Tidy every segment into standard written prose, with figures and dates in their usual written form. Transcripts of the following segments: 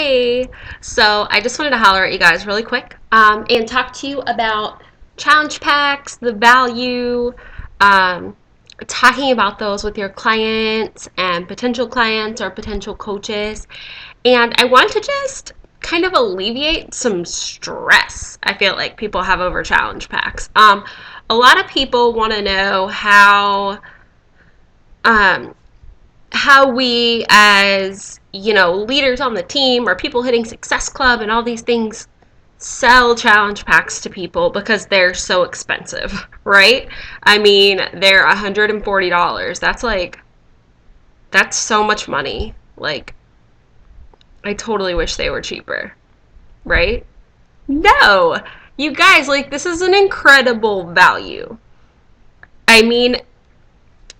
Hey, so I just wanted to holler at you guys really quick and talk to you about challenge packs, the value, um, talking about those with your clients and potential clients or potential coaches. And I want to just kind of alleviate some stress I feel like people have over challenge packs. A lot of people want to know um, how we as leaders on the team or people hitting success club and all these things sell challenge packs to people because they're so expensive, right? I mean, they're $140. That's so much money. Like, I totally wish they were cheaper, right? No, you guys, like, this is an incredible value. I mean,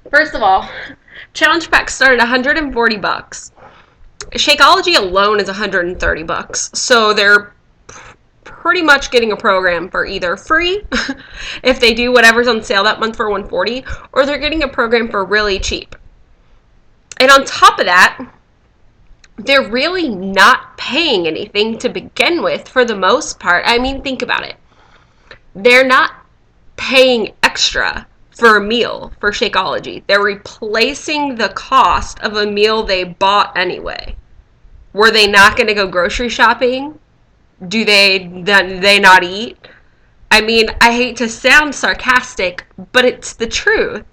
first of all, challenge packs start at 140 bucks. Shakeology alone is 130 bucks. So they're pretty much getting a program for either free if they do whatever's on sale that month for 140, or they're getting a program for really cheap. And on top of that, they're really not paying anything to begin with for the most part. I mean, think about it. They're not paying extra for a meal for Shakeology. They're replacing the cost of a meal they bought anyway. Were they not going to go grocery shopping? Do they not eat? I mean, I hate to sound sarcastic, but it's the truth.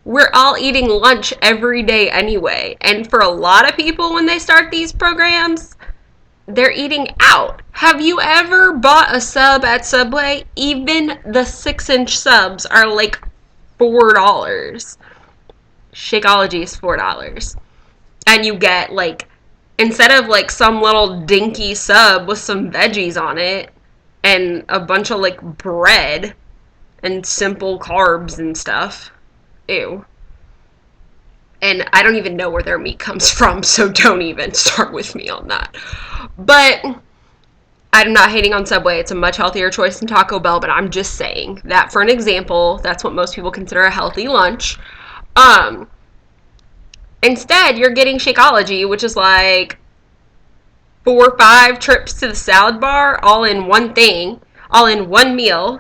We're all eating lunch every day anyway. And for a lot of people, when they start these programs, they're eating out. Have you ever bought a sub at Subway? Even the 6-inch subs are like $4. Shakeology is $4. And you get like, instead of like some little dinky sub with some veggies on it and a bunch of like bread and simple carbs and stuff. Ew. And I don't even know where their meat comes from, so don't even start with me on that. But I'm not hating on Subway. It's a much healthier choice than Taco Bell, but I'm just saying that for an example, that's what most people consider a healthy lunch. Um, Instead, you're getting Shakeology, which is like 4 or 5 trips to the salad bar, all in one thing, all in one meal,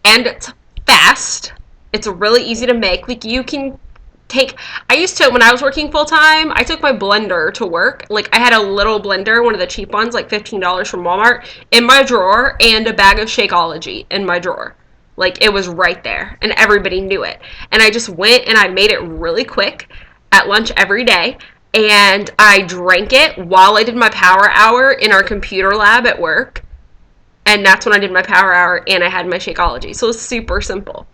and it's fast. It's really easy to make. Like, you can take, I used to, when I was working full time, I took my blender to work. Like, I had a little blender, one of the cheap ones, like $15 from Walmart, in my drawer, and a bag of Shakeology in my drawer. Like, it was right there, and everybody knew it. And I just went and I made it really quick at lunch every day, and I drank it while I did my power hour in our computer lab at work. And that's when I did my power hour and I had my Shakeology. So it's super simple.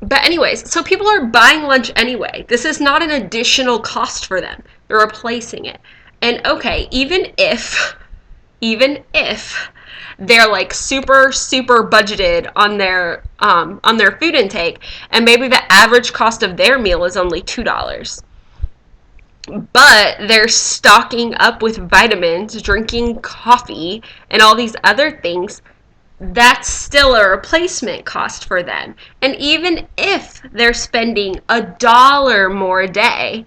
But anyways, so people are buying lunch anyway. This is not an additional cost for them. They're replacing it. And okay, even if they're like super budgeted on their food intake, and maybe the average cost of their meal is only $2, but they're stocking up with vitamins, drinking coffee, and all these other things, that's still a replacement cost for them. And even if they're spending $1 more a day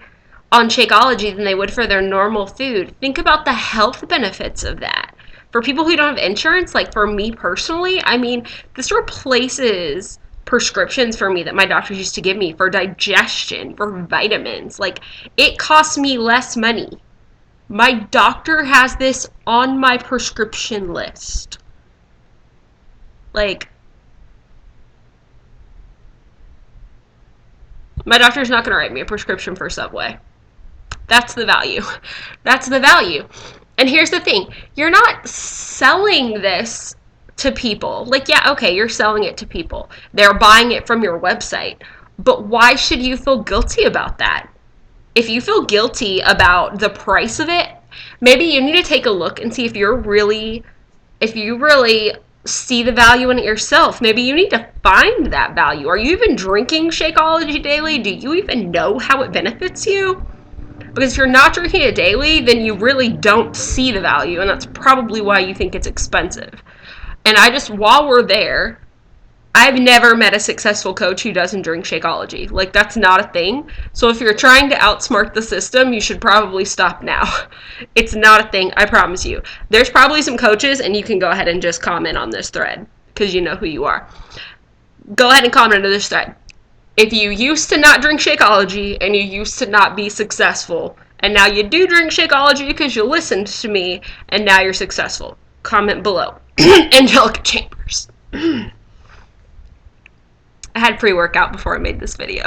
on Shakeology than they would for their normal food, think about the health benefits of that. For people who don't have insurance, like for me personally, I mean, this replaces prescriptions for me that my doctors used to give me for digestion, for vitamins. Like, it costs me less money. My doctor has this on my prescription list. Like, my doctor's not going to write me a prescription for Subway. That's the value. That's the value. And here's the thing. You're not selling this to people. Like, yeah, okay, you're selling it to people. They're buying it from your website. But why should you feel guilty about that? If you feel guilty about the price of it, maybe you need to take a look and see if you really see the value in it yourself. Maybe you need to find that value. Are you even drinking Shakeology daily? Do you even know how it benefits you? Because if you're not drinking it daily, then you really don't see the value, and that's probably why you think it's expensive. And while we're there, I've never met a successful coach who doesn't drink Shakeology. Like, that's not a thing. So if you're trying to outsmart the system, you should probably stop now. It's not a thing, I promise you. There's probably some coaches, and you can go ahead and just comment on this thread, because you know who you are. Go ahead and comment on this thread. If you used to not drink Shakeology, and you used to not be successful, and now you do drink Shakeology because you listened to me, and now you're successful, comment below. Angelica Chambers. I had pre-workout before I made this video,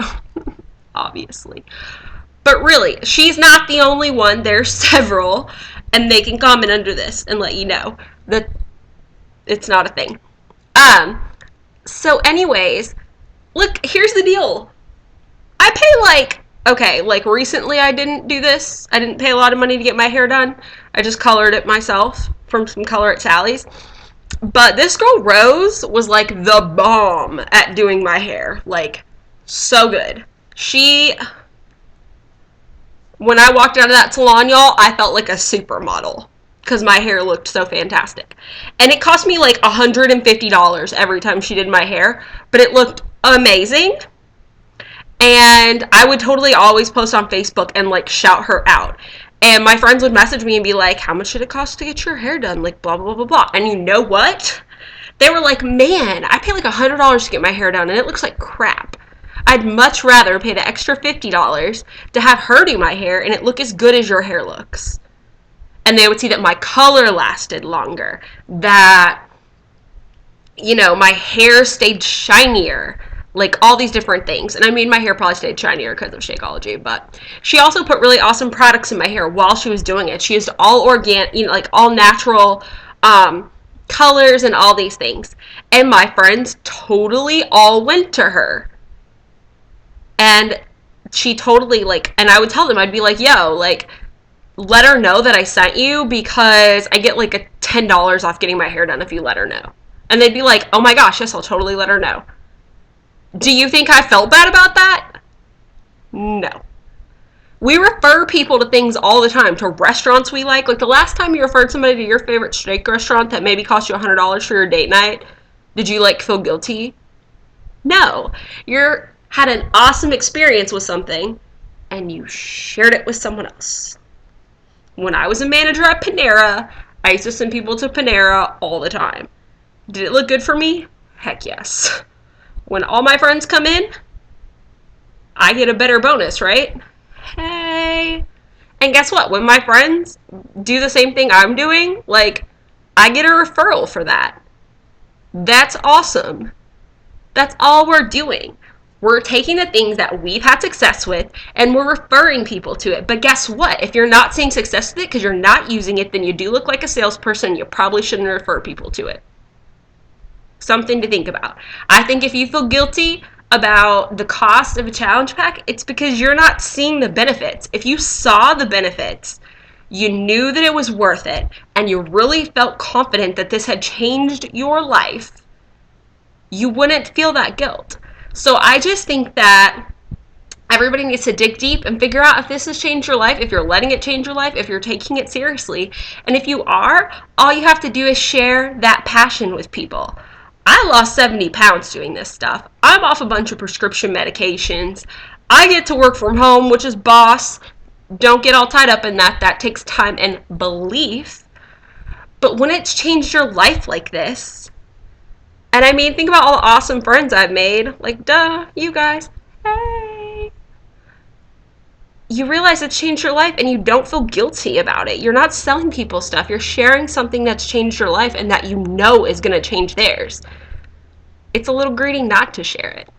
obviously. But really, she's not the only one. There's several, and they can comment under this and let you know that it's not a thing. So anyways, look, here's the deal. I pay recently I didn't do this. I didn't pay a lot of money to get my hair done. I just colored it myself from some Color at Sally's. But this girl, Rose, was like the bomb at doing my hair. Like, so good. When I walked out of that salon, y'all, I felt like a supermodel because my hair looked so fantastic. And it cost me like $150 every time she did my hair, but it looked amazing. And I would totally always post on Facebook and like shout her out. And my friends would message me and be like, how much did it cost to get your hair done? Like, blah, blah, blah, blah. And you know what? They were like, man, I paid like $100 to get my hair done, and it looks like crap. I'd much rather pay the extra $50 to have her do my hair, and it look as good as your hair looks. And they would see that my color lasted longer, that, you know, my hair stayed shinier. Like, all these different things. And I mean, my hair probably stayed shinier because of Shakeology, but she also put really awesome products in my hair while she was doing it. She used all organic, you know, like all natural colors and all these things. And my friends totally all went to her. And she totally, like, and I would tell them, I'd be like, yo, like, let her know that I sent you because I get like a $10 off getting my hair done if you let her know. And they'd be like, oh my gosh, yes, I'll totally let her know. Do you think I felt bad about that? No. We refer people to things all the time, to restaurants we like. Like the last time you referred somebody to your favorite steak restaurant that maybe cost you $100 for your date night, did you like feel guilty? No. You had an awesome experience with something and you shared it with someone else. When I was a manager at Panera, I used to send people to Panera all the time. Did it look good for me? Heck yes. When all my friends come in, I get a better bonus, right? Hey. And guess what? When my friends do the same thing I'm doing, like, I get a referral for that. That's awesome. That's all we're doing. We're taking the things that we've had success with and we're referring people to it. But guess what? If you're not seeing success with it because you're not using it, then you do look like a salesperson. You probably shouldn't refer people to it. Something to think about. I think if you feel guilty about the cost of a challenge pack, it's because you're not seeing the benefits. If you saw the benefits, you knew that it was worth it, and you really felt confident that this had changed your life, you wouldn't feel that guilt. So I just think that everybody needs to dig deep and figure out if this has changed your life, if you're letting it change your life, if you're taking it seriously. And if you are, all you have to do is share that passion with people. I lost 70 pounds doing this stuff. I'm off a bunch of prescription medications. I get to work from home, which is boss. Don't get all tied up in that. That takes time and belief. But when it's changed your life like this, and I mean, think about all the awesome friends I've made. Like, duh, you guys. Hey. You realize it's changed your life and you don't feel guilty about it. You're not selling people stuff. You're sharing something that's changed your life and that you know is going to change theirs. It's a little greedy not to share it.